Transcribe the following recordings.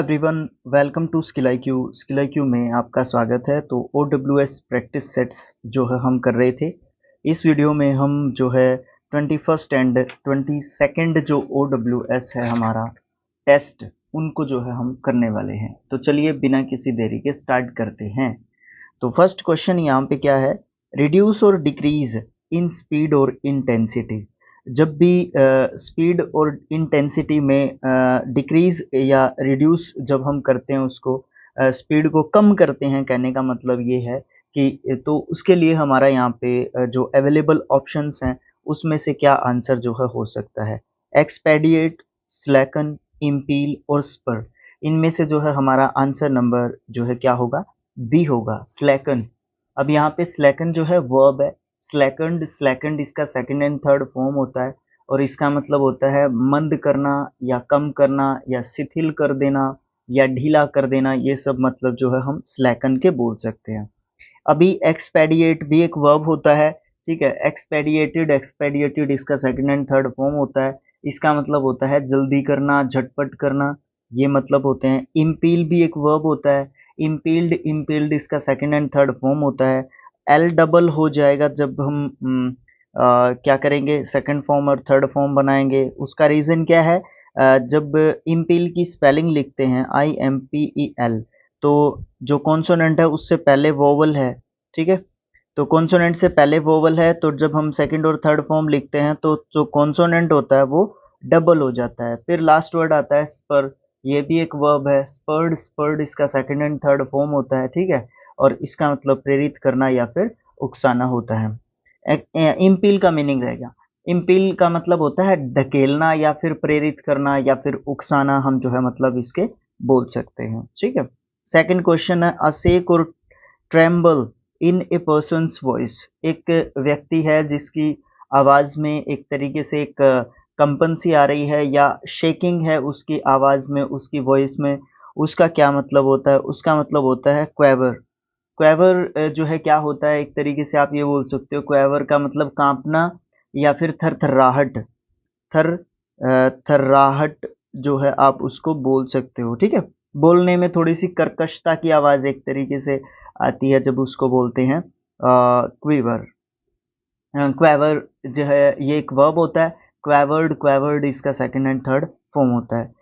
Everyone, welcome to skill IQ। Skill IQ में आपका स्वागत है। तो OWS प्रैक्टिस सेट्स जो है हम कर रहे थे। इस वीडियो में हम जो है 21st एंड 22nd जो OWS है हमारा टेस्ट, उनको जो है हम करने वाले हैं। तो चलिए बिना किसी देरी के स्टार्ट करते हैं। तो फर्स्ट क्वेश्चन यहाँ पे क्या है, रिड्यूस और डिक्रीज इन स्पीड और इंटेंसिटी। जब भी स्पीड और इंटेंसिटी में डिक्रीज या रिड्यूस जब हम करते हैं, उसको स्पीड को कम करते हैं, कहने का मतलब ये है कि तो उसके लिए हमारा यहाँ पे जो अवेलेबल ऑप्शंस हैं उसमें से क्या आंसर जो है हो सकता है। एक्सपेडिएट, स्लैकन, इम्पील और स्पर, इनमें से जो है हमारा आंसर नंबर जो है क्या होगा, बी होगा, स्लैकन। अब यहाँ पे स्लैकन जो है वर्ब है। स्लैकंड इसका सेकंड एंड थर्ड फॉर्म होता है और इसका मतलब होता है मंद करना या कम करना या शिथिल कर देना या ढीला कर देना। ये सब मतलब जो है हम स्लैकन के बोल सकते हैं। अभी एक्सपेडिएट भी एक वर्ब होता है, ठीक है। एक्सपेडिएटेड इसका सेकंड एंड थर्ड फॉर्म होता है। इसका मतलब होता है जल्दी करना, झटपट करना, ये मतलब होते हैं। इम्पील भी एक वर्ब होता है। इम्पील्ड इसका सेकंड एंड थर्ड फॉर्म होता है। एल डबल हो जाएगा जब हम क्या करेंगे, सेकंड फॉर्म और थर्ड फॉर्म बनाएंगे। उसका रीजन क्या है, जब इम्पील की स्पेलिंग लिखते हैं IMPEL, तो जो कॉन्सोनेंट है उससे पहले वोवल है, ठीक है। तो कॉन्सोनेंट से पहले वोवल है, तो जब हम सेकंड और थर्ड फॉर्म लिखते हैं तो जो कॉन्सोनेंट होता है वो डबल हो जाता है। फिर लास्ट वर्ड आता है स्पर, ये भी एक वर्ब है। स्पर्ड इसका सेकंड एंड थर्ड फॉर्म होता है, ठीक है। और इसका मतलब प्रेरित करना या फिर उकसाना होता है। इम्पील का मीनिंग रहेगा, इम्पील का मतलब होता है ढकेलना या फिर प्रेरित करना या फिर उकसाना, हम जो है मतलब इसके बोल सकते हैं, ठीक है। सेकंड क्वेश्चन है, असेक और ट्रेम्बल इन ए पर्सन्स वॉइस। एक व्यक्ति है जिसकी आवाज में एक तरीके से एक कंपन आ रही है या शेकिंग है उसकी आवाज में, उसकी वॉइस में। उसका क्या मतलब होता है, उसका मतलब होता है क्वेवर। क्वेवर जो है क्या होता है, एक तरीके से आप ये बोल सकते हो, क्वेवर का मतलब कांपना या फिर थरथराहट। थर्राहट जो है आप उसको बोल सकते हो, ठीक है। बोलने में थोड़ी सी कर्कशता की आवाज एक तरीके से आती है जब उसको बोलते हैं क्वीवर। क्वेवर जो है ये एक वर्ब होता है। क्वेवर्ड इसका सेकंड एंड थर्ड फॉर्म होता है।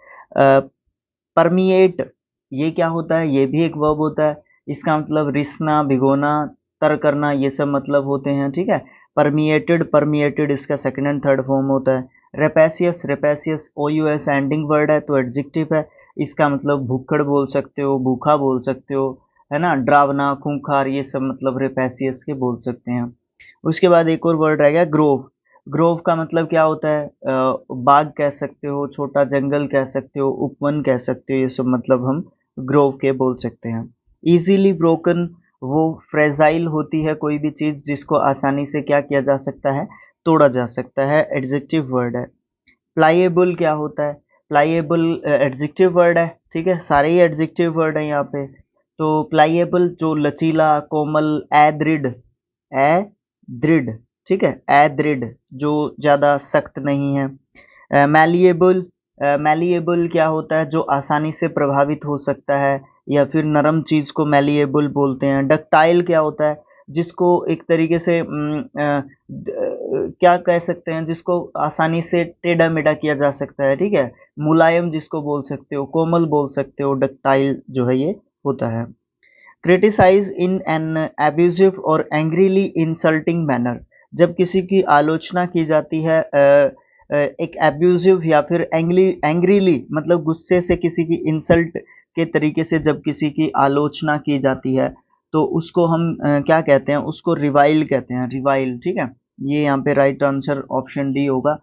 परमिएट, ये क्या होता है, ये भी एक वर्ब होता है। इसका मतलब रिसना, भिगोना, तर करना, ये सब मतलब होते हैं, ठीक है। परमिएटेड इसका सेकंड एंड थर्ड फॉर्म होता है। रेपेसियस OUS एंडिंग वर्ड है तो एडजेक्टिव है। इसका मतलब भूखड़ बोल सकते हो, भूखा बोल सकते हो, है ना। डरावना, खूंखार, ये सब मतलब रेपेसियस के बोल सकते हैं। उसके बाद एक और वर्ड रह गया, ग्रोव। ग्रोव का मतलब क्या होता है, बाग कह सकते हो, छोटा जंगल कह सकते हो, उपवन कह सकते हो, ये सब मतलब हम ग्रोव के बोल सकते हैं। इजीली ब्रोकन, वो फ्रेजाइल होती है कोई भी चीज जिसको आसानी से क्या किया जा सकता है, तोड़ा जा सकता है, एडजेक्टिव वर्ड है। प्लाइएबल क्या होता है, प्लाइएबल एडजेक्टिव वर्ड है, ठीक है। सारे ही एडजेक्टिव वर्ड है यहाँ पे। तो प्लाइएबल जो लचीला, कोमल, दृढ़, ठीक है, दृढ़ जो ज्यादा सख्त नहीं है। मैलिएबल क्या होता है, जो आसानी से प्रभावित हो सकता है या फिर नरम चीज को मैलिएबल बोलते हैं। डक्टाइल क्या होता है, जिसको एक तरीके से क्या कह सकते हैं, जिसको आसानी से टेढ़ा मेढ़ा किया जा सकता है, ठीक है। मुलायम जिसको बोल सकते हो, कोमल बोल सकते हो, डक्टाइल जो है ये होता है। क्रिटिसाइज इन एन एब्यूजिव और एंग्रीली इंसल्टिंग मैनर, जब किसी की आलोचना की जाती है एक एब्यूजिव या फिर एंग्रीली मतलब गुस्से से किसी की इंसल्ट के तरीके से जब किसी की आलोचना की जाती है तो उसको हम क्या कहते हैं, उसको रिवाइल कहते हैं, रिवाइल, ठीक है। ये यहाँ पे राइट आंसर ऑप्शन डी होगा।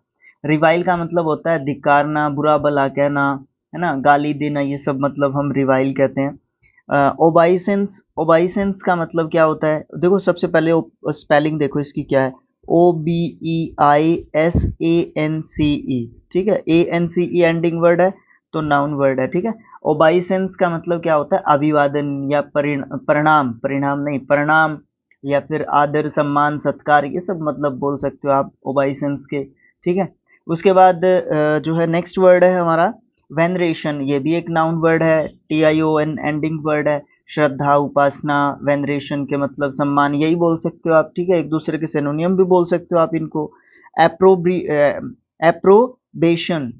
रिवाइल का मतलब होता है धिक्कारना, बुरा भला कहना, है ना, गाली देना, ये सब मतलब हम रिवाइल कहते हैं। ओबाइसेंस का मतलब क्या होता है, देखो सबसे पहले स्पेलिंग देखो इसकी क्या है, OBEISANCE, ठीक है। ANCE एंडिंग वर्ड है तो नाउन वर्ड है, ठीक है। ओबाइसेंस का मतलब क्या होता है, अभिवादन या परिणाम नहीं, प्रणाम या फिर आदर, सम्मान, सत्कार, ये सब मतलब बोल सकते हो आप ओबाइसेंस के, ठीक है। उसके बाद जो है नेक्स्ट वर्ड है हमारा वेनरेशन ये भी एक नाउन वर्ड है, TION एंडिंग वर्ड है। श्रद्धा, उपासना, वेनरेशन के मतलब सम्मान, यही बोल सकते हो आप, ठीक है। एक दूसरे के सिनोनियम भी बोल सकते हो आप इनको। एप्रोबेशन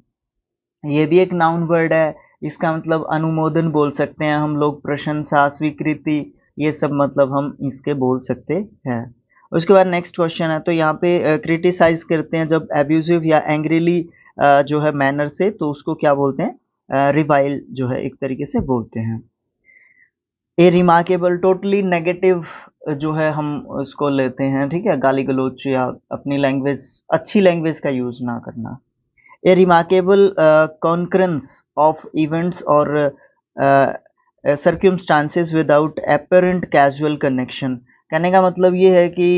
ये भी एक नाउन वर्ड है, इसका मतलब अनुमोदन बोल सकते हैं हम लोग, प्रशंसा, स्वीकृति, ये सब मतलब हम इसके बोल सकते हैं। उसके बाद नेक्स्ट क्वेश्चन है, तो यहाँ पे क्रिटिसाइज करते हैं जब एब्यूजिव या एंग्रीली जो है मैनर से, तो उसको क्या बोलते हैं, रिवाइल जो है एक तरीके से बोलते हैं। ए रिमार्केबल टोटली नेगेटिव जो है हम उसको लेते हैं, ठीक है, गाली गलौज या अपनी लैंग्वेज, अच्छी लैंग्वेज का यूज ना करना। A remarkable concurrence of events or circumstances without apparent casual connection। कहने का मतलब ये है कि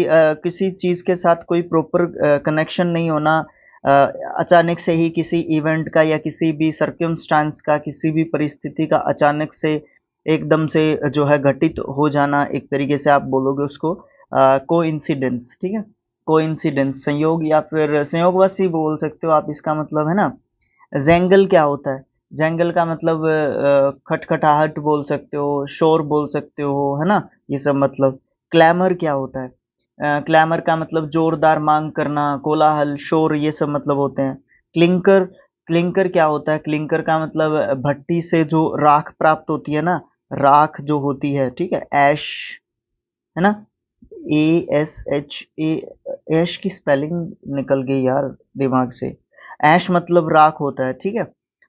किसी चीज़ के साथ कोई प्रॉपर कनेक्शन नहीं होना, अचानक से ही किसी इवेंट का या किसी भी सर्कमस्टांस का, किसी भी परिस्थिति का अचानक से एकदम से जो है घटित हो जाना, एक तरीके से आप बोलोगे उसको कोइंसिडेंस, ठीक है। कोइंसिडेंस संयोग या फिर संयोगवश ही बोल सकते हो आप, इसका मतलब है ना। जैंगल क्या होता है, जैंगल का मतलब खटखटाहट बोल सकते हो, शोर बोल सकते हो, है ना, ये सब मतलब। क्लैमर क्या होता है, क्लैमर का मतलब जोरदार मांग करना, कोलाहल, शोर, ये सब मतलब होते हैं। क्लिंकर, क्लिंकर क्या होता है, क्लिंकर का मतलब भट्टी से जो राख प्राप्त होती है ना, राख जो होती है, ठीक है, ऐश, है ना, ASH, ऐश की स्पेलिंग निकल गई यार दिमाग से। ऐश मतलब राख होता है, ठीक है।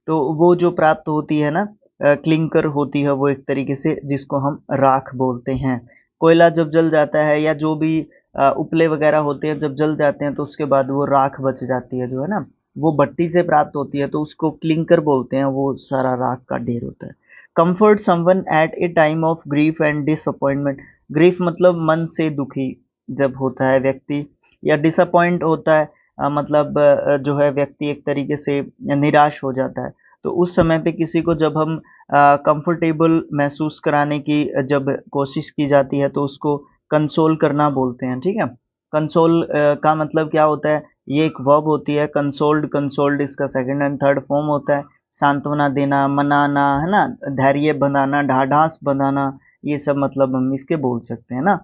तो वो जो प्राप्त होती है ना, क्लिंकर होती है वो एक तरीके से, जिसको हम राख बोलते हैं। कोयला जब जल जाता है या जो भी उपले वगैरह होते हैं जब जल जाते हैं, तो उसके बाद वो राख बच जाती है जो है ना, वो भट्टी से प्राप्त होती है, तो उसको क्लिंकर बोलते हैं, वो सारा राख का ढेर होता है। Comfort someone eight A time of grief and disappointment. Grief मतलब मन से दुखी जब होता है व्यक्ति, या डिसअपॉइंट होता है मतलब जो है व्यक्ति एक तरीके से निराश हो जाता है, तो उस समय पे किसी को जब हम कंफर्टेबल महसूस कराने की जब कोशिश की जाती है, तो उसको कंसोल करना बोलते हैं, ठीक है। कंसोल का मतलब क्या होता है, ये एक वर्ब होती है, कंसोल्ड, कंसोल्ड इसका सेकंड एंड थर्ड फॉर्म होता है। सांत्वना देना, मनाना, है ना, धैर्य बंधाना, ढाढ़ास बंधाना, ये सब मतलब हम इसके बोल सकते हैं ना।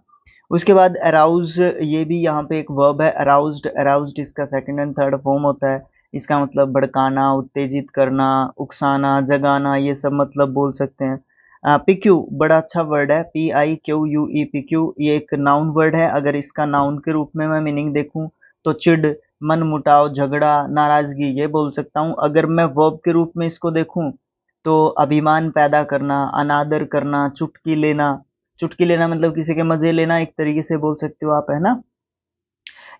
उसके बाद अराउज, ये भी यहाँ पे एक वर्ब है, अराउज्ड, अराउज्ड इसका सेकंड एंड थर्ड फॉर्म होता है। इसका मतलब भड़काना, उत्तेजित करना, उकसाना, जगाना, ये सब मतलब बोल सकते हैं। पिक्यू बड़ा अच्छा वर्ड है, PIQUE, पिक्यू, ये एक नाउन वर्ड है। अगर इसका नाउन के रूप में मैं मीनिंग देखूं तो चिढ़, मन मुटाव, झगड़ा, नाराजगी, ये बोल सकता हूँ। अगर मैं वर्ब के रूप में इसको देखूं तो अभिमान पैदा करना, अनादर करना, चुटकी लेना, चुटकी लेना मतलब किसी के मजे लेना, एक तरीके से बोल सकते हो आप, है ना।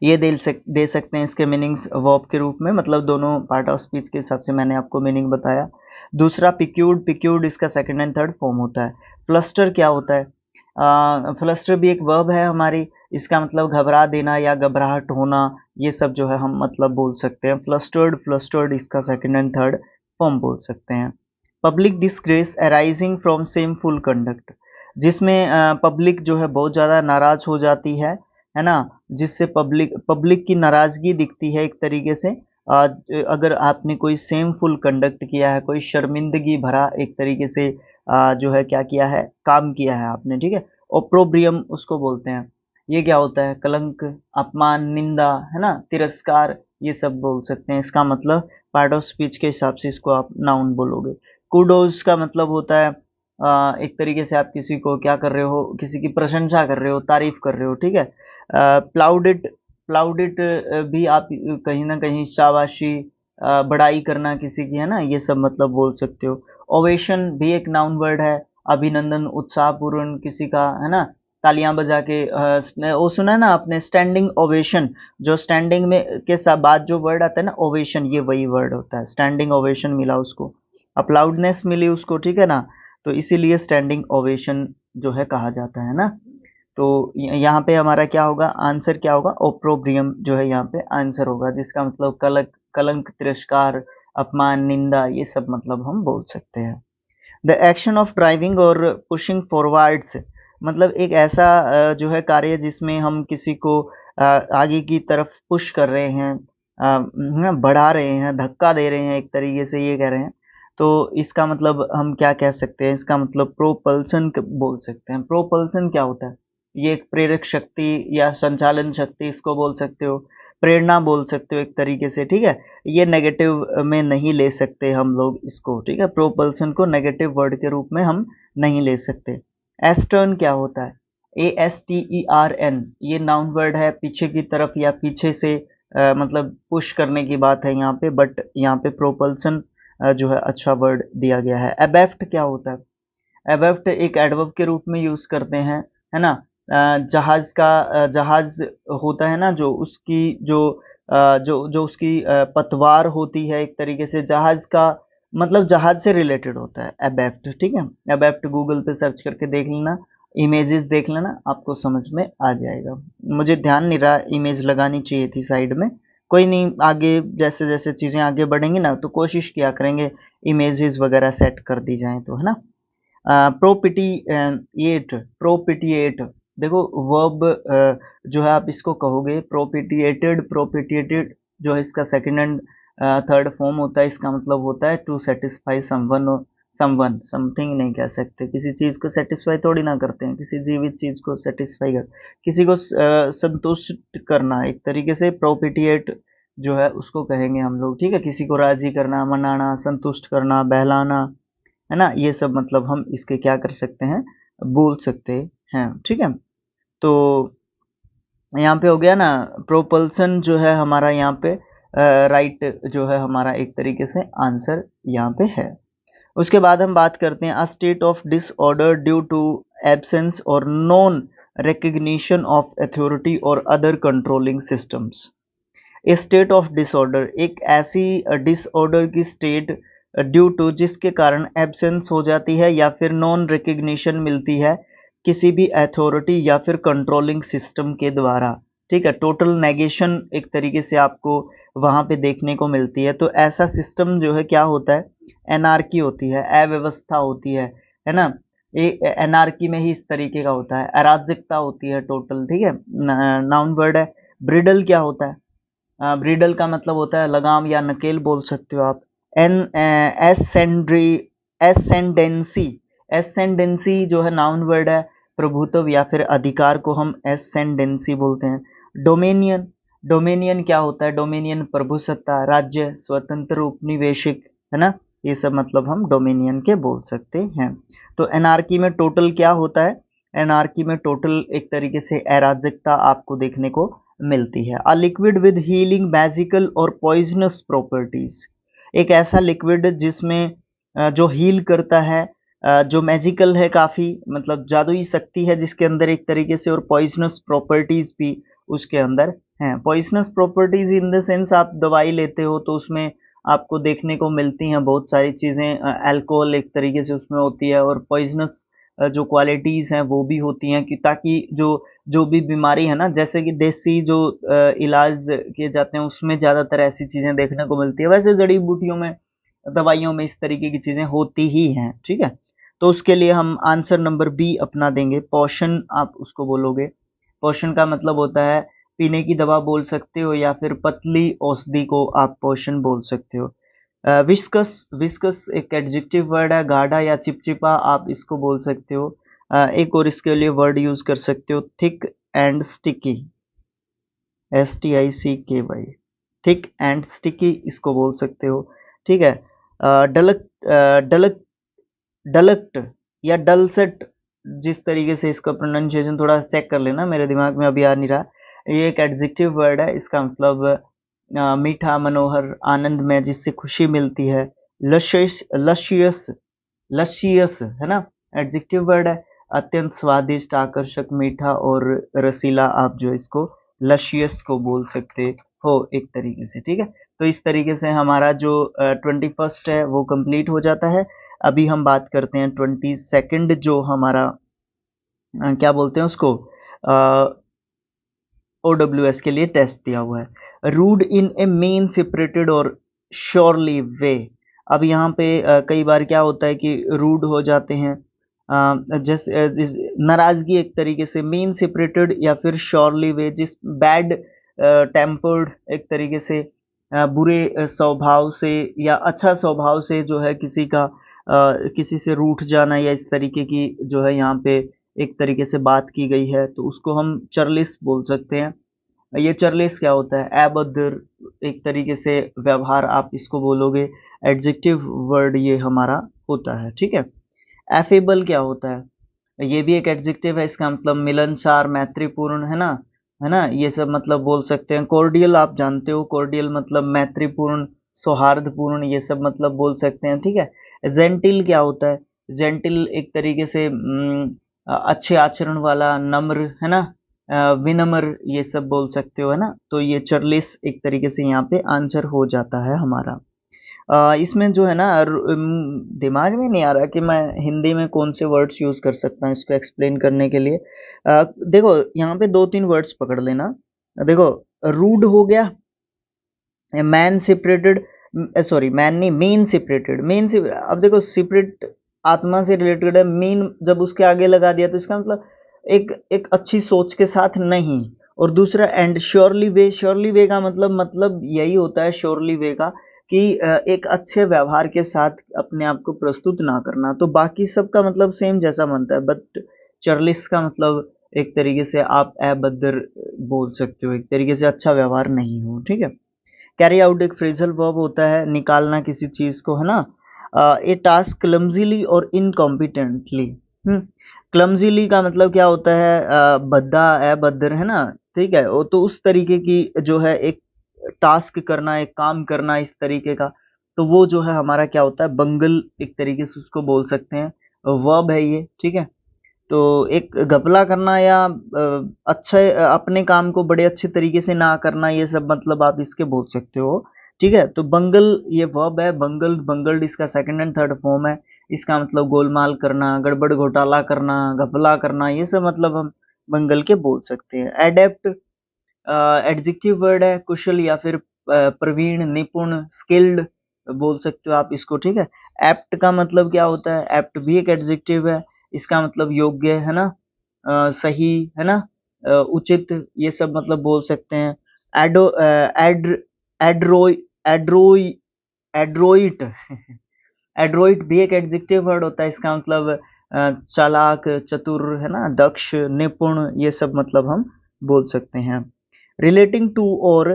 ये दे सकते हैं इसके मीनिंग्स वर्ब के रूप में, मतलब दोनों पार्ट ऑफ स्पीच के हिसाब से मैंने आपको मीनिंग बताया। दूसरा पिक्यूड, पिक्यूड इसका सेकंड एंड थर्ड फॉर्म होता है। फ्लस्टर क्या होता है, फ्लस्टर भी एक वर्ब है हमारी, इसका मतलब घबरा देना या घबराहट होना, ये सब जो है हम मतलब बोल सकते हैं। फ्लस्टर्ड, फ्लस्टर्ड इसका सेकंड एंड थर्ड फॉर्म बोल सकते हैं। Public disgrace arising from shameful conduct, जिसमें पब्लिक जो है बहुत ज़्यादा नाराज हो जाती है ना, जिससे पब्लिक पब्लिक की नाराजगी दिखती है एक तरीके से। अगर आपने कोई सेमफुल कंडक्ट किया है, कोई शर्मिंदगी भरा एक तरीके से जो है क्या किया है, काम किया है आपने, ठीक है। ओप्रोब्रियम उसको बोलते हैं। ये क्या होता है, कलंक, अपमान, निंदा, है ना, तिरस्कार, ये सब बोल सकते हैं। इसका मतलब पार्ट ऑफ स्पीच के हिसाब से इसको आप नाउन बोलोगे। कुडोज का मतलब होता है एक तरीके से आप किसी को क्या कर रहे हो, किसी की प्रशंसा कर रहे हो, तारीफ कर रहे हो, ठीक है। प्लाउडिट, प्लाउडिट भी आप कहीं ना कहीं शाबाशी, बड़ाई करना किसी की, है ना, ये सब मतलब बोल सकते हो। ओवेशन भी एक नाउन वर्ड है, अभिनंदन, उत्साहपूर्ण किसी का, है ना, तालियां बजा के वो सुना है ना आपने, स्टैंडिंग ओवेशन, जो स्टैंडिंग में के साथ बाद जो वर्ड आता है ना, ओवेशन, ये वही वर्ड होता है। स्टैंडिंग ओवेशन मिला उसको, अप्लाउडनेस मिली उसको, ठीक है ना, तो इसीलिए स्टैंडिंग ओवेशन जो है कहा जाता है ना। तो यहाँ पे हमारा क्या होगा, आंसर क्या होगा, ओप्रोब्रियम जो है यहाँ पे आंसर होगा, जिसका मतलब कलंक, कलंक, तिरस्कार, अपमान, निंदा, ये सब मतलब हम बोल सकते हैं। द एक्शन ऑफ ड्राइविंग और पुशिंग फॉरवर्ड्स, मतलब एक ऐसा जो है कार्य जिसमें हम किसी को आगे की तरफ पुश कर रहे हैं, बढ़ा रहे हैं, धक्का दे रहे हैं एक तरीके से, ये कह रहे हैं। तो इसका मतलब हम क्या कह सकते हैं, इसका मतलब प्रोपल्सन बोल सकते हैं। प्रोपल्सन क्या होता है? ये एक प्रेरक शक्ति या संचालन शक्ति इसको बोल सकते हो, प्रेरणा बोल सकते हो एक तरीके से, ठीक है। ये नेगेटिव में नहीं ले सकते हम लोग इसको, ठीक है। प्रोपल्सन को नेगेटिव वर्ड के रूप में हम नहीं ले सकते। एस्टर्न क्या होता है? ASTERN, ये नाउन वर्ड है, पीछे की तरफ या पीछे से मतलब पुश करने की बात है यहाँ पे, बट यहाँ पे प्रोपल्सन जो है अच्छा वर्ड दिया गया है। एबेफ्ट क्या होता है? एबेफ्ट एक एडवर्ब के रूप में यूज करते हैं, है ना। जहाज का जहाज होता है ना, जो उसकी जो उसकी पतवार होती है, एक तरीके से जहाज का मतलब जहाज से रिलेटेड होता है एबेफ्ट, ठीक है। एबेफ्ट गूगल पे सर्च करके देख लेना, इमेजेस देख लेना, आपको समझ में आ जाएगा। मुझे ध्यान नहीं रहा, इमेज लगानी चाहिए थी साइड में, कोई नहीं, आगे जैसे जैसे चीज़ें आगे बढ़ेंगी ना तो कोशिश किया करेंगे इमेजेस वगैरह सेट कर दी जाएं तो, है ना। प्रोपिटिएट, प्रोपिटिएट, देखो वर्ब जो है आप इसको कहोगे प्रोपिटिएटेड, प्रोपिटिएटेड जो है इसका सेकंड एंड थर्ड फॉर्म होता है, इसका मतलब होता है टू सेटिस्फाई समवन, और समवन समथिंग नहीं कह सकते, किसी चीज को सेटिस्फाई थोड़ी ना करते हैं, किसी जीवित चीज को सेटिस्फाई कर, किसी को संतुष्ट करना, एक तरीके से प्रोपिटिएट जो है उसको कहेंगे हम लोग, ठीक है। किसी को राजी करना, मनाना, संतुष्ट करना, बहलाना, है ना, ये सब मतलब हम इसके क्या कर सकते हैं, बोल सकते हैं, ठीक है। तो यहाँ पे हो गया ना, प्रोपल्सन जो है हमारा यहाँ पे राइट जो है हमारा एक तरीके से आंसर यहाँ पे है। उसके बाद हम बात करते हैं a state of disorder due to absence और नॉन रिकग्निशन ऑफ अथॉरिटी और other controlling systems. State of disorder एक ऐसी डिसऑर्डर की स्टेट ड्यू टू जिसके कारण एब्सेंस हो जाती है या फिर नॉन रिकग्निशन मिलती है किसी भी अथॉरिटी या फिर कंट्रोलिंग सिस्टम के द्वारा, ठीक है। टोटल नेगेशन एक तरीके से आपको वहां पे देखने को मिलती है। तो ऐसा सिस्टम जो है क्या होता है, एनार्की होती है, अव्यवस्था होती है ना। ये एनार्की में ही इस तरीके का होता है, अराजकता होती है टोटल, ठीक है। नाउन वर्ड है। ब्रिडल क्या होता है? ब्रीडल का मतलब होता है लगाम या नकेल बोल सकते हो आप। एन एसेंड्री एसेंडेंसी, एसेंडेंसी जो है नाउन वर्ड है, प्रभुत्व या फिर अधिकार को हम एसेंडेंसी बोलते हैं। डोमेनियन, डोमेनियन क्या होता है? डोमेनियन प्रभुसत्ता, राज्य, स्वतंत्र, उपनिवेशिक, है ना, ये सब मतलब हम डोमेनियन के बोल सकते हैं। तो एनार्की में टोटल क्या होता है? एनार्की में टोटल एक तरीके से अराजकता आपको देखने को मिलती है। A liquid with healing magical और पॉइजनस प्रॉपर्टीज, एक ऐसा लिक्विड जिसमें जो हील करता है, जो मैजिकल है, काफी मतलब जादुई शक्ति है जिसके अंदर एक तरीके से, और पॉइजनस प्रॉपर्टीज भी उसके अंदर हैं। Poisonous properties in the sense आप दवाई लेते हो तो उसमें आपको देखने को मिलती हैं बहुत सारी चीजें, अल्कोहल एक तरीके से उसमें होती है, और पॉइजनस जो क्वालिटीज हैं वो भी होती हैं कि ताकि जो भी बीमारी है ना, जैसे कि देसी जो इलाज किए जाते हैं उसमें ज़्यादातर ऐसी चीज़ें देखने को मिलती है, वैसे जड़ी बूटियों में, दवाइयों में इस तरीके की चीज़ें होती ही हैं, ठीक है। तो उसके लिए हम आंसर नंबर बी अपना देंगे, पोषण आप उसको बोलोगे। पोषण का मतलब होता है पीने की दवा बोल सकते हो, या फिर पतली औषधि को आप पोषण बोल सकते हो। विस्कस, विस्कस एक एडजेक्टिव वर्ड है, गाढ़ा या चिपचिपा आप इसको बोल सकते हो। एक और इसके लिए वर्ड यूज कर सकते हो, thick and sticky, STICKY, thick and sticky इसको बोल सकते हो, ठीक है। डलक, डलक, डलक्ट या डलसेट, जिस तरीके से इसका प्रोनाउंसिएशन थोड़ा चेक कर लेना, मेरे दिमाग में अभी आ नहीं रहा। ये एक एडजेक्टिव वर्ड है, इसका मतलब मीठा, मनोहर, आनंद में जिससे खुशी मिलती है। लशियस, लशियस, लशियस है ना, एडजेक्टिव वर्ड है, अत्यंत स्वादिष्ट, आकर्षक, मीठा और रसीला, आप जो इसको लशियस को बोल सकते हो एक तरीके से, ठीक है। तो इस तरीके से हमारा जो 21st है वो कंप्लीट हो जाता है। अभी हम बात करते हैं 22nd, जो हमारा क्या बोलते हैं उसको, OWS के लिए टेस्ट दिया हुआ है। रूड इन ए मेन सेपरेटेड और श्योरली वे, अब यहाँ पे कई बार क्या होता है कि रूड हो जाते हैं, नाराजगी एक तरीके से, मेन सेपरेटेड या फिर श्योरली वे, जिस बैड टेम्पर्ड एक तरीके से, बुरे स्वभाव से या अच्छा स्वभाव से जो है किसी से रूठ जाना या इस तरीके की जो है यहाँ पे एक तरीके से बात की गई है तो उसको हम चर्लिस बोल सकते हैं। ये चर्लिस क्या होता है? अभद्र एक तरीके से व्यवहार आप इसको बोलोगे, एडजेक्टिव वर्ड ये हमारा होता है, ठीक है। एफेबल क्या होता है? ये भी एक एडजेक्टिव है, इसका मतलब मिलनसार, मैत्रीपूर्ण, है ना, ये सब मतलब बोल सकते हैं। कॉर्डियल आप जानते हो, कॉर्डियल मतलब मैत्रीपूर्ण, सौहार्दपूर्ण, ये सब मतलब बोल सकते हैं, ठीक है। जेंटिल क्या होता है? जेंटिल एक तरीके से अच्छे आचरण वाला, नम्र, है ना, विनम्र, ये सब बोल सकते हो, है ना। तो ये चर्लिस एक तरीके से यहाँ पे आंसर हो जाता है हमारा। इसमें जो है ना दिमाग में नहीं आ रहा कि मैं हिंदी में कौन से वर्ड्स यूज़ कर सकता हूँ इसको एक्सप्लेन करने के लिए। देखो यहाँ पे 2-3 वर्ड्स पकड़ लेना। देखो, रूड हो गया, मैन सेपरेटेड, सॉरी मैन नहीं, मीन सेपरेटेड, अब देखो सेपरेट आत्मा से रिलेटेड है, मीन जब उसके आगे लगा दिया तो इसका मतलब एक एक अच्छी सोच के साथ नहीं। और दूसरा एंड श्योरली वे का मतलब यही होता है श्योरली वे का कि एक अच्छे व्यवहार के साथ अपने आप को प्रस्तुत ना करना। तो बाकी सब का मतलब सेम जैसा बनता है, बट चर्लिस का मतलब एक तरीके से आप अभद्र बोल सकते हो, एक तरीके से अच्छा व्यवहार नहीं हो, ठीक है। कैरी आउट एक फ्रेजल वर्ब होता है, निकालना किसी चीज को, है ना। ए टास्क क्लमजीली और इनकॉम्पिटेंटली। क्लमजीली का मतलब क्या होता है? भद्दा, अभद्र, है ना, ठीक है। वो तो उस तरीके की जो है एक टास्क करना, एक काम करना इस तरीके का, तो वो जो है हमारा क्या होता है? बंगल एक तरीके से उसको बोल सकते हैं, वर्ब है ये, ठीक है। तो एक घपला करना या अच्छे अपने काम को बड़े अच्छे तरीके से ना करना, ये सब मतलब आप इसके बोल सकते हो, ठीक है। तो बंगल ये वर्ब है, बंगल्ड इसका सेकंड एंड थर्ड फॉर्म है। इसका मतलब गोलमाल करना, गड़बड़ घोटाला करना, घपला करना, ये सब मतलब हम बंगल के बोल सकते हैं। एडेप्ट एडजेक्टिव वर्ड है, कुशल या फिर प्रवीण, निपुण, स्किल्ड बोल सकते हो आप इसको, ठीक है। एप्ट का मतलब क्या होता है? एप्ट भी एक एडजेक्टिव है, इसका मतलब योग्य, है ना, सही, है ना, उचित, ये सब मतलब बोल सकते हैं। एडो एड एड्रोई एड्रोई एड्रोइट एड्रोइट भी एक एडजेक्टिव वर्ड होता है, इसका मतलब चालाक, चतुर, है ना, दक्ष, निपुण, ये सब मतलब हम बोल सकते हैं। रिलेटिंग टू और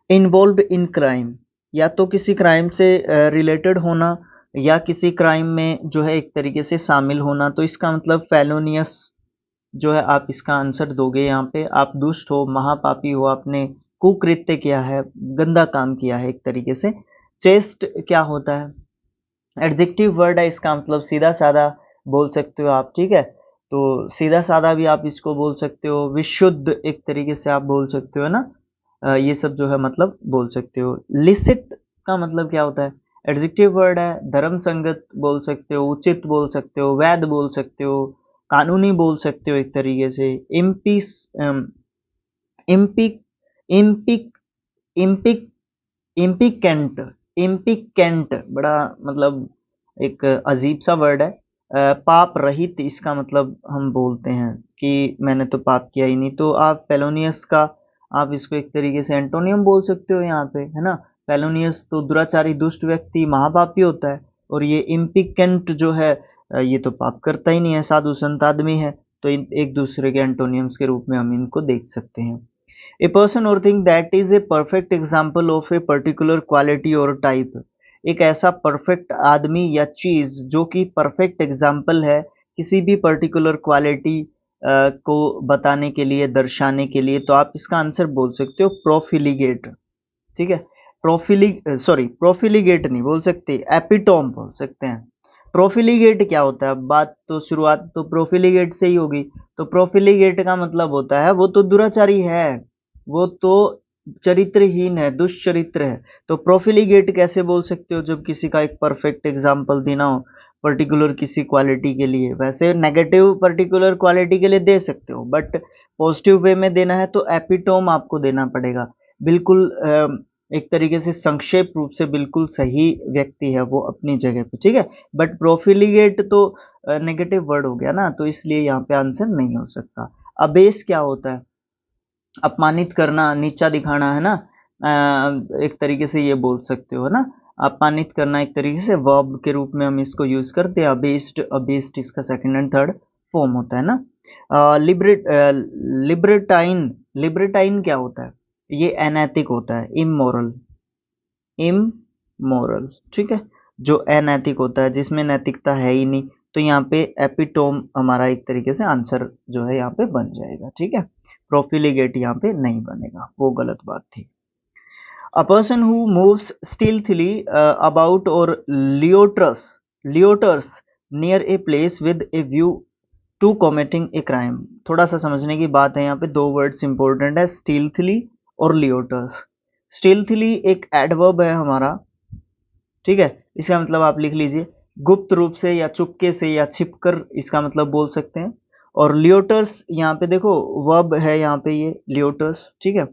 इन्वॉल्व्ड इन क्राइम, या तो किसी क्राइम से रिलेटेड होना या किसी क्राइम में जो है एक तरीके से शामिल होना, तो इसका मतलब फेलोनियस जो है आप इसका आंसर दोगे। यहाँ पे आप दुष्ट हो, महापापी हो, आपने कुकृत्य किया है, गंदा काम किया है एक तरीके से। चेस्ट क्या होता है? एडजेक्टिव वर्ड है, इसका मतलब सीधा साधा बोल सकते हो आप, ठीक है। तो सीधा साधा भी आप इसको बोल सकते हो, विशुद्ध एक तरीके से आप बोल सकते हो ना। ये सब जो है मतलब बोल सकते हो। लिसिट का मतलब क्या होता है? एडजेक्टिव वर्ड है, धर्म संगत बोल सकते हो, उचित बोल सकते हो, वैध बोल सकते हो, कानूनी बोल सकते हो एक तरीके से। इम्पिस इम्पिक इम्पिक इम्पिक इम्पिकेंट इम्पिकेंट बड़ा मतलब एक अजीब सा वर्ड है। पाप रहित इसका मतलब हम बोलते हैं कि मैंने तो पाप किया ही नहीं, तो आप फेलोनियस का आप इसको एक तरीके से एंटोनियम बोल सकते हो यहाँ पे, है ना। फेलोनियस तो दुराचारी, दुष्ट व्यक्ति, महापापी होता है, और ये इम्पिकेंट जो है ये तो पाप करता ही नहीं है, साधु संत आदमी है। तो एक दूसरे के एंटोनियम्स के रूप में हम इनको देख सकते हैं। A person or thing that is a perfect example of a particular quality or type, एक ऐसा परफेक्ट आदमी या चीज जो कि परफेक्ट एग्जाम्पल है किसी भी पर्टिकुलर क्वालिटी को बताने के लिए, दर्शाने के लिए, तो आप इसका आंसर बोल सकते हो प्रोफिलिगेट, ठीक है। प्रोफिलिगेट नहीं बोल सकते, एपिटोम बोल सकते हैं। प्रोफिलिगेट क्या होता है? बात तो शुरुआत तो प्रोफिलिगेट से ही होगी। तो प्रोफिलिगेट का मतलब होता है वो तो दुराचारी है, वो तो चरित्रहीन है, दुष्चरित्र है। तो प्रोफिलिगेट कैसे बोल सकते हो जब किसी का एक परफेक्ट एग्जाम्पल देना हो पर्टिकुलर किसी क्वालिटी के लिए? वैसे नेगेटिव पर्टिकुलर क्वालिटी के लिए दे सकते हो, बट पॉजिटिव वे में देना है तो एपिटोम आपको देना पड़ेगा। बिल्कुल एक तरीके से संक्षेप रूप से बिल्कुल सही व्यक्ति है वो अपनी जगह पे, ठीक है। बट प्रोफिलिगेट तो नेगेटिव वर्ड हो गया ना, तो इसलिए यहाँ पे आंसर नहीं हो सकता। अबेस क्या होता है? अपमानित करना, नीचा दिखाना, है ना। एक तरीके से ये बोल सकते हो ना, अपमानित करना एक तरीके से वर्ब के रूप में हम इसको यूज करते हैं। अबेस्ड इसका सेकंड एंड थर्ड फॉर्म होता है ना। लिबर्टाइन, लिबर्टाइन क्या होता है? ये अनैतिक होता है, इमोरल, इमोरल, ठीक है, जो अनैतिक होता है, जिसमें नैतिकता है ही नहीं। तो यहाँ पे एपिटोम हमारा एक तरीके से आंसर जो है यहाँ पे बन जाएगा, ठीक है। प्रोफिलिगेट यहाँ पे नहीं बनेगा, वो गलत बात थी। A person who moves stealthily about or loiters near a place with a view to committing a crime। थोड़ा सा समझने की बात है, यहाँ पे दो वर्ड्स इंपॉर्टेंट है, stealthily और loiters। stealthily एक एडवर्ब है हमारा, ठीक है, इसका मतलब आप लिख लीजिए गुप्त रूप से या चुपके से या छिपकर, इसका मतलब बोल सकते हैं। और लियोटर्स यहाँ पे देखो वर्ब है यहाँ पे, ये लियोटर्स, ठीक है।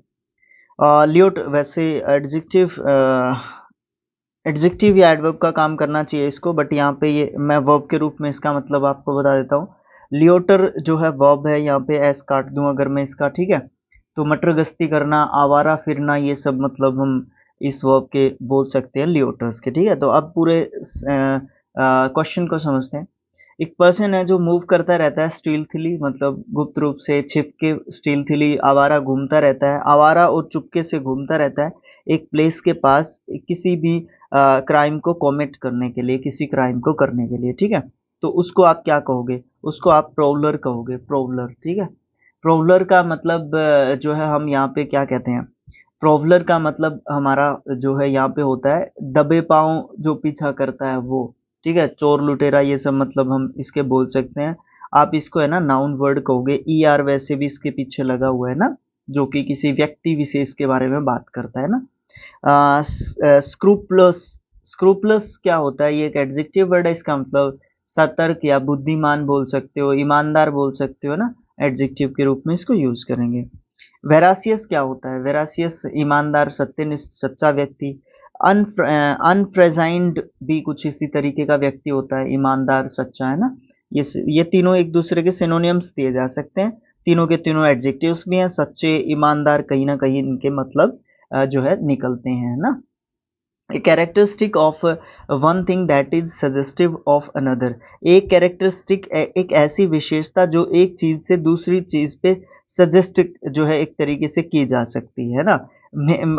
लियोट वैसे एडजेक्टिव, एडजेक्टिव या एडवर्ब का काम करना चाहिए इसको, बट यहाँ पे ये मैं वर्ब के रूप में इसका मतलब आपको बता देता हूँ। लियोटर जो है वर्ब है, यहाँ पे एस काट दूं अगर मैं इसका, ठीक है। तो मटर गश्ती करना, आवारा फिरना, ये सब मतलब हम इस वर्ब के बोल सकते हैं लियोटर्स के, ठीक है। तो अब पूरे क्वेश्चन को समझते हैं। एक पर्सन है जो मूव करता रहता है स्टीलथली, मतलब गुप्त रूप से, छिप के, स्टीलथली आवारा घूमता रहता है, आवारा और चुपके से घूमता रहता है एक प्लेस के पास किसी भी क्राइम को कॉमिट करने के लिए, किसी क्राइम को करने के लिए, ठीक है। तो उसको आप क्या कहोगे? उसको आप प्रोवलर कहोगे, प्रोवलर, ठीक है। प्रोवलर का मतलब जो है हम यहाँ पे क्या कहते हैं, प्रोवलर का मतलब हमारा जो है यहाँ पे होता है दबे पांव जो पीछा करता है वो, ठीक है। चोर लुटेरा ये सब मतलब हम इसके बोल सकते हैं। आप इसको है ना नाउन वर्ड कहोगे, ई आर वैसे भी इसके पीछे लगा हुआ है ना, जो कि किसी व्यक्ति विशेष के बारे में बात करता है ना। स्क्रूपलस, स्क्रूपलस क्या होता है? ये एक एडजेक्टिव वर्ड है, इसका मतलब सतर्क या बुद्धिमान बोल सकते हो, ईमानदार बोल सकते हो ना, एडजेक्टिव के रूप में इसको यूज करेंगे। वेरासियस क्या होता है? वेरासियस ईमानदार, सत्यनिष्ठ, सच्चा व्यक्ति। अनप्रेजाइंड भी कुछ इसी तरीके का व्यक्ति होता है, ईमानदार, सच्चा, है ना। ये तीनों एक दूसरे के सिनोनियम्स दिए जा सकते हैं, तीनों के तीनों एडजेक्टिव्स भी हैं। सच्चे, ईमानदार, कहीं ना कहीं इनके मतलब जो है निकलते हैं ना। A characteristic of one thing that is suggestive of another. एक कैरेक्टरिस्टिक एक ऐसी विशेषता जो एक चीज से दूसरी चीज पे सजेस्ट जो है एक तरीके से की जा सकती है ना।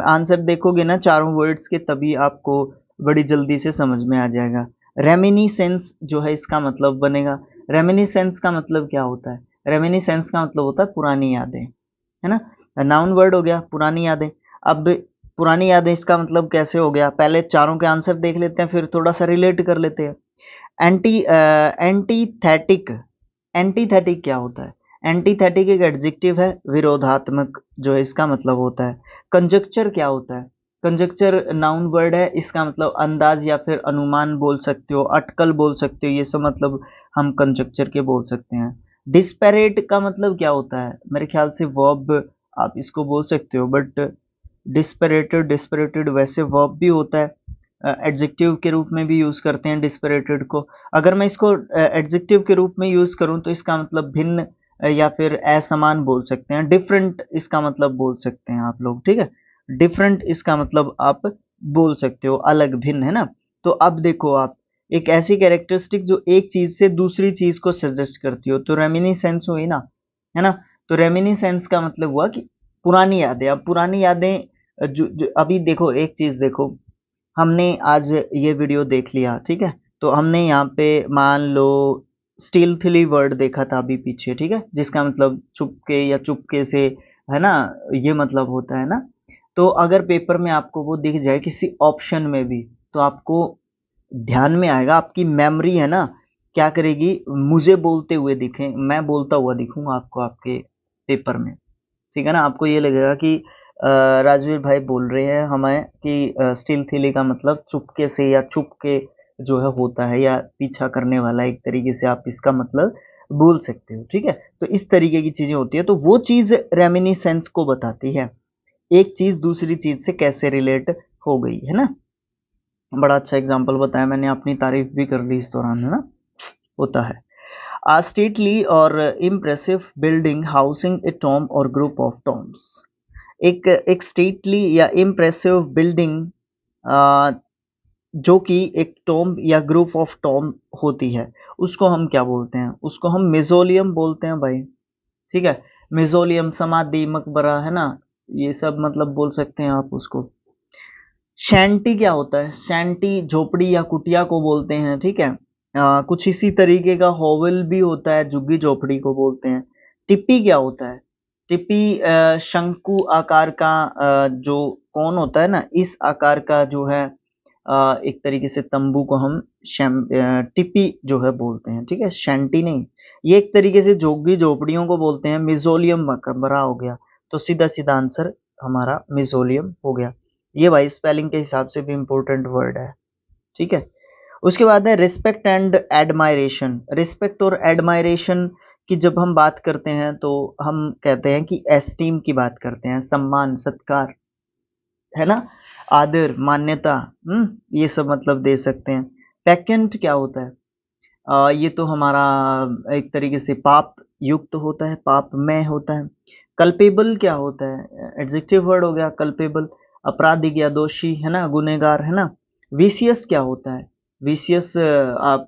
आंसर देखोगे ना चारों वर्ड्स के, तभी आपको बड़ी जल्दी से समझ में आ जाएगा। रेमिनिसेंस जो है इसका मतलब बनेगा, रेमिनिसेंस का मतलब क्या होता है? रेमिनिसेंस का मतलब होता है पुरानी यादें, है ना। नाउन वर्ड हो गया पुरानी यादें। अब पुरानी यादें इसका मतलब कैसे हो गया? पहले चारों के आंसर देख लेते हैं, फिर थोड़ा सा रिलेट कर लेते हैं। एंटीथेटिक, एंटीथेटिक क्या होता है? एंटीथेटिक एक एडजेक्टिव है, विरोधात्मक जो है इसका मतलब होता है। कंजक्चर क्या होता है? कंजक्चर नाउन वर्ड है, इसका मतलब अंदाज या फिर अनुमान बोल सकते हो, अटकल बोल सकते हो, ये सब मतलब हम कंजक्चर के बोल सकते हैं। डिस्पैरेट का मतलब क्या होता है? मेरे ख्याल से वर्ब आप इसको बोल सकते हो, बट डिस्पैरेटेड, डिस्पैरेटेड वैसे वर्ब भी होता है, एडजेक्टिव के रूप में भी यूज करते हैं डिस्पैरेटेड को। अगर मैं इसको एडजेक्टिव के रूप में यूज करूं तो इसका मतलब भिन्न या फिर असमान बोल सकते हैं। डिफरेंट इसका मतलब बोल सकते हैं आप लोग, ठीक है। डिफरेंट इसका मतलब आप बोल सकते हो अलग, भिन्न, है ना। तो अब देखो आप, एक ऐसी कैरेक्टरिस्टिक जो एक चीज से दूसरी चीज को सजेस्ट करती हो, तो रेमिनिसेंस हुई ना, है ना। तो रेमिनिसेंस का मतलब हुआ कि पुरानी यादें। अब पुरानी यादें जो अभी देखो, एक चीज देखो, हमने आज ये वीडियो देख लिया, ठीक है। तो हमने यहाँ पे मान लो स्टीलथली वर्ड देखा था अभी पीछे, ठीक है, जिसका मतलब चुपके या चुपके से, है ना, ये मतलब होता है ना। तो अगर पेपर में आपको वो दिख जाए किसी ऑप्शन में भी, तो आपको ध्यान में आएगा, आपकी मेमोरी है ना क्या करेगी, मुझे बोलते हुए दिखे, मैं बोलता हुआ दिखूंगा आपको आपके पेपर में, ठीक है ना। आपको ये लगेगा कि राजवीर भाई बोल रहे हैं हमें कि स्टील थीली का मतलब चुपके से या छुप के जो है होता है, या पीछा करने वाला, एक तरीके से आप इसका मतलब बोल सकते हो, ठीक है। तो इस तरीके की चीजें होती है, तो वो चीज रेमिनिसेंस को बताती है, एक चीज दूसरी चीज से कैसे रिलेट हो गई, है ना। बड़ा अच्छा एग्जाम्पल बताया मैंने, अपनी तारीफ भी कर ली इस दौरान, है ना, होता है। A stately or impressive building housing a tomb or group of tombs। एक स्टेटली या इम्प्रेसिव बिल्डिंग जो कि एक टॉम्ब या ग्रुप ऑफ टॉम्ब होती है, उसको हम क्या बोलते हैं? उसको हम मिज़ोलियम बोलते हैं भाई। ठीक है, मिज़ोलियम, समाधि, मकबरा, है ना, ये सब मतलब बोल सकते हैं आप उसको। शैंटी क्या होता है? शैंटी झोपड़ी या कुटिया को बोलते हैं। ठीक है, कुछ इसी तरीके का होवल भी होता है, झुग्गी झोपड़ी को बोलते हैं। टिप्पी क्या होता है? टिप्पी शंकु आकार का जो कौन होता है ना, इस आकार का जो है एक तरीके से तंबू को हम टिप्पी जो है बोलते हैं। ठीक है, शैंटी नहीं, ये एक तरीके से झुग्गी झोपड़ियों को बोलते हैं। मिज़ोलियम मकबरा हो गया, तो सीधा सीधा आंसर हमारा मिज़ोलियम हो गया। ये भाई स्पेलिंग के हिसाब से भी इम्पोर्टेंट वर्ड है। ठीक है, उसके बाद है रिस्पेक्ट एंड एडमायरेशन। रिस्पेक्ट और एडमायरेशन की जब हम बात करते हैं तो हम कहते हैं कि एस्टीम की बात करते हैं, सम्मान, सत्कार, है ना, आदर, मान्यता। ये सब मतलब दे सकते हैं। पैकेंट क्या होता है? ये तो हमारा एक तरीके से पाप युक्त होता है, पाप में होता है। कल्पेबल क्या होता है? एडजेक्टिव वर्ड हो गया कल्पेबल, अपराधी या दोषी, है ना, गुनहगार, है ना। विशियस क्या होता है? विशियस आप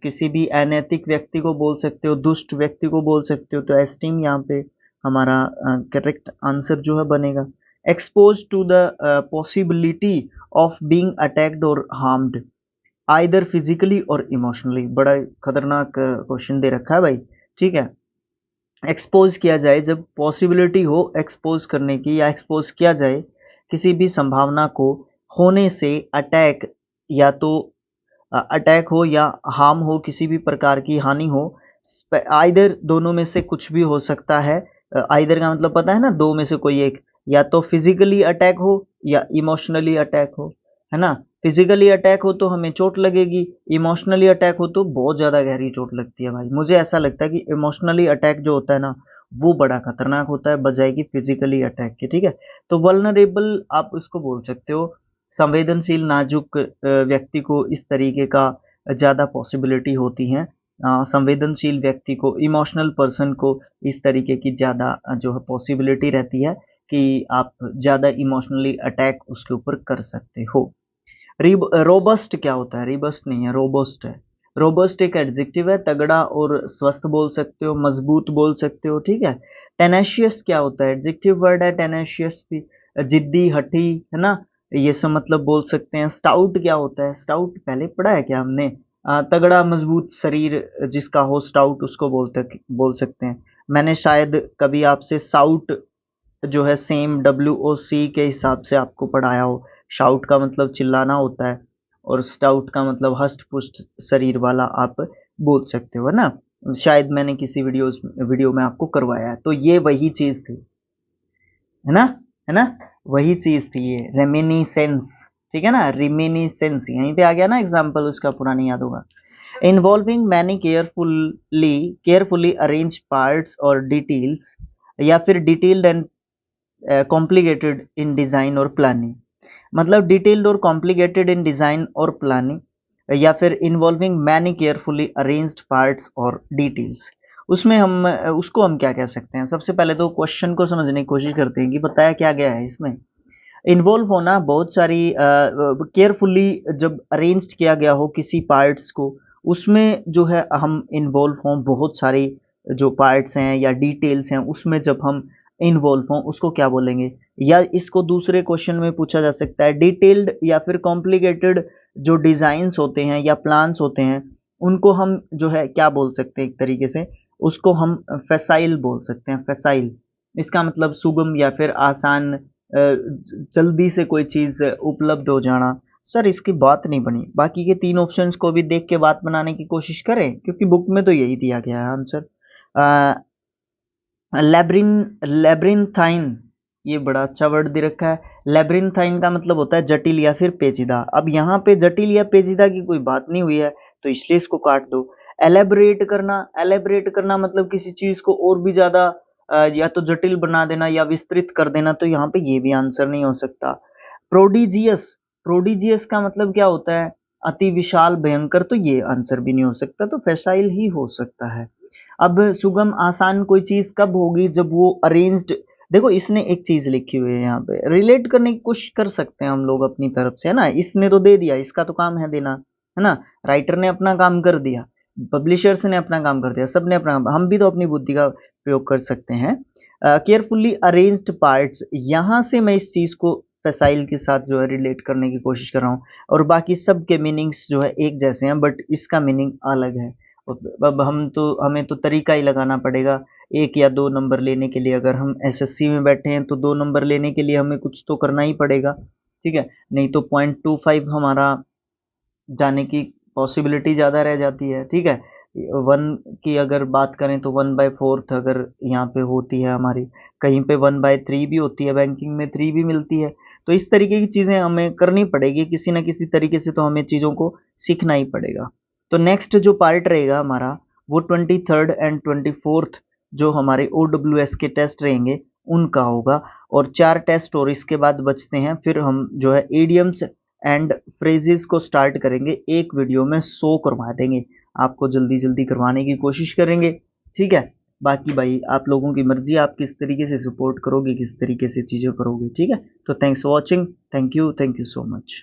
किसी भी अनैतिक व्यक्ति को बोल सकते हो, दुष्ट व्यक्ति को बोल सकते हो, तो एस्टीम यहाँ पे हमारा करेक्ट आंसर जो है बनेगा। Expose to the possibility of being attacked और हार्म्ड, आइदर फिजिकली और इमोशनली। बड़ा खतरनाक क्वेश्चन दे रखा है भाई। ठीक है, एक्सपोज किया जाए, जब पॉसिबिलिटी हो एक्सपोज करने की या एक्सपोज किया जाए किसी भी संभावना को होने से, अटैक या तो अटैक हो या हार्म हो, किसी भी प्रकार की हानि हो, आइदर दोनों में से कुछ भी हो सकता है। आइदर का मतलब पता है ना, दो में से कोई एक, या तो फिजिकली अटैक हो या इमोशनली अटैक हो, है ना। फिजिकली अटैक हो तो हमें चोट लगेगी, इमोशनली अटैक हो तो बहुत ज़्यादा गहरी चोट लगती है भाई। मुझे ऐसा लगता है कि इमोशनली अटैक जो होता है ना, वो बड़ा खतरनाक होता है बजाय कि फिजिकली अटैक के। ठीक है, तो वल्नरेबल आप उसको बोल सकते हो, संवेदनशील, नाजुक व्यक्ति को इस तरीके का ज़्यादा पॉसिबिलिटी होती है। संवेदनशील व्यक्ति को, इमोशनल पर्सन को इस तरीके की ज़्यादा जो है पॉसिबिलिटी रहती है कि आप ज़्यादा इमोशनली अटैक उसके ऊपर कर सकते हो। रोबस्ट क्या होता है? रिबस्ट नहीं है, रोबस्ट है। रोबस्ट एक एडजेक्टिव है, तगड़ा और स्वस्थ बोल सकते हो, मजबूत बोल सकते हो। ठीक है, टेनेशियस क्या होता है? एडजेक्टिव वर्ड है टेनेशियस भी, जिद्दी, हठी, है ना, ये सब मतलब बोल सकते हैं। स्टाउट क्या होता है? स्टाउट पहले पढ़ा है क्या हमने? तगड़ा मजबूत शरीर जिसका हो, स्टाउट उसको बोल सकते हैं। मैंने शायद कभी आपसे साउट जो है सेम WOC के हिसाब से आपको पढ़ाया हो। शाउट का मतलब चिल्लाना होता है और स्टाउट का मतलब हष्ट पुष्ट शरीर वाला आप बोल सकते हो, है ना। शायद मैंने किसी वीडियो में आपको करवाया है। तो ये वही चीज थी, है ना, है ना, वही चीज थी ये, रेमिनिसेंस। ठीक है ना, रिमिनिसेंस यहीं पे आ गया ना एग्जाम्पल उसका, पूरा नहीं याद होगा। Involving many carefully arrange parts और डिटेल्स, या फिर detailed and complicated in design और प्लानिंग। मतलब डिटेल्ड और कॉम्प्लिकेटेड इन डिज़ाइन और प्लानिंग, या फिर involving many carefully arranged parts और डिटेल्स। उसमें हम उसको हम क्या कह सकते हैं? सबसे पहले तो क्वेश्चन को समझने की कोशिश करते हैं कि बताया क्या गया है इसमें। इन्वॉल्व होना, बहुत सारी केयरफुली जब अरेंज किया गया हो किसी पार्ट्स को, उसमें जो है हम इन्वॉल्व हों, बहुत सारे जो पार्ट्स हैं या डिटेल्स हैं उसमें जब हम इन्वॉल्व हों, उसको क्या बोलेंगे? या इसको दूसरे क्वेश्चन में पूछा जा सकता है, डिटेल्ड या फिर कॉम्प्लिकेटेड जो डिजाइन्स होते हैं या प्लान्स होते हैं, उनको हम जो है क्या बोल सकते हैं? एक तरीके से उसको हम फैसाइल बोल सकते हैं। फैसाइल, इसका मतलब सुगम या फिर आसान, जल्दी से कोई चीज उपलब्ध हो जाना। सर इसकी बात नहीं बनी, बाकी के तीन ऑप्शंस को भी देख के बात बनाने की कोशिश करें, क्योंकि बुक में तो यही दिया गया है आंसर। लेब्रिंथाइन, ये बड़ा अच्छा वर्ड दे रखा है। लेब्रिंथाइन का मतलब होता है जटिल या फिर पेचीदा। अब यहाँ पे जटिल या पेचीदा की कोई बात नहीं हुई है, तो इसलिए इसको काट दो। एलेबरेट करना मतलब किसी चीज को और भी ज्यादा या तो जटिल बना देना या विस्तृत कर देना, तो यहाँ पे ये भी आंसर नहीं हो सकता। प्रोडिजियस, प्रोडिजियस का मतलब क्या होता है? अति विशाल, भयंकर, तो ये आंसर भी नहीं हो सकता, तो फैसाइल ही हो सकता है। अब सुगम, आसान कोई चीज कब होगी? जब वो अरेंज्ड देखो इसने एक चीज लिखी हुई है यहाँ पे, रिलेट करने की कोशिश कर सकते हैं हम लोग अपनी तरफ से, है ना। इसने तो दे दिया, इसका तो काम है देना, है ना। राइटर ने अपना काम कर दिया, पब्लिशर्स ने अपना काम कर दिया, सबने अपना काम, हम भी तो अपनी बुद्धि का प्रयोग कर सकते हैं। केयरफुली अरेंज्ड पार्ट्स, यहाँ से मैं इस चीज को फैसाइल के साथ जो है रिलेट करने की कोशिश कर रहा हूँ, और बाकी सब के मीनिंग्स जो है एक जैसे हैं, बट इसका मीनिंग अलग है। अब हमें तो तरीका ही लगाना पड़ेगा, 1 या 2 नंबर लेने के लिए। अगर हम एसएससी में बैठे हैं तो 2 नंबर लेने के लिए हमें कुछ तो करना ही पड़ेगा, ठीक है। नहीं तो 0.25 हमारा जाने की पॉसिबिलिटी ज़्यादा रह जाती है, ठीक है। 1 की अगर बात करें तो 1/4 अगर यहाँ पे होती है हमारी, कहीं पे 1/3 भी होती है, बैंकिंग में 3 भी मिलती है। तो इस तरीके की चीज़ें हमें करनी पड़ेगी, किसी ना किसी तरीके से तो हमें चीज़ों को सीखना ही पड़ेगा। तो नेक्स्ट जो पार्ट रहेगा हमारा, वो 23rd एंड 24th जो हमारे OWS के टेस्ट रहेंगे उनका होगा। और 4 टेस्ट और इसके बाद बचते हैं, फिर हम जो है इडियम्स एंड फ्रेजेस को स्टार्ट करेंगे। एक वीडियो में 100 करवा देंगे, आपको जल्दी जल्दी करवाने की कोशिश करेंगे, ठीक है। बाकी भाई आप लोगों की मर्जी, आप किस तरीके से सपोर्ट करोगे, किस तरीके से चीज़ें करोगे, ठीक है। तो thanks for watching, thank you so much.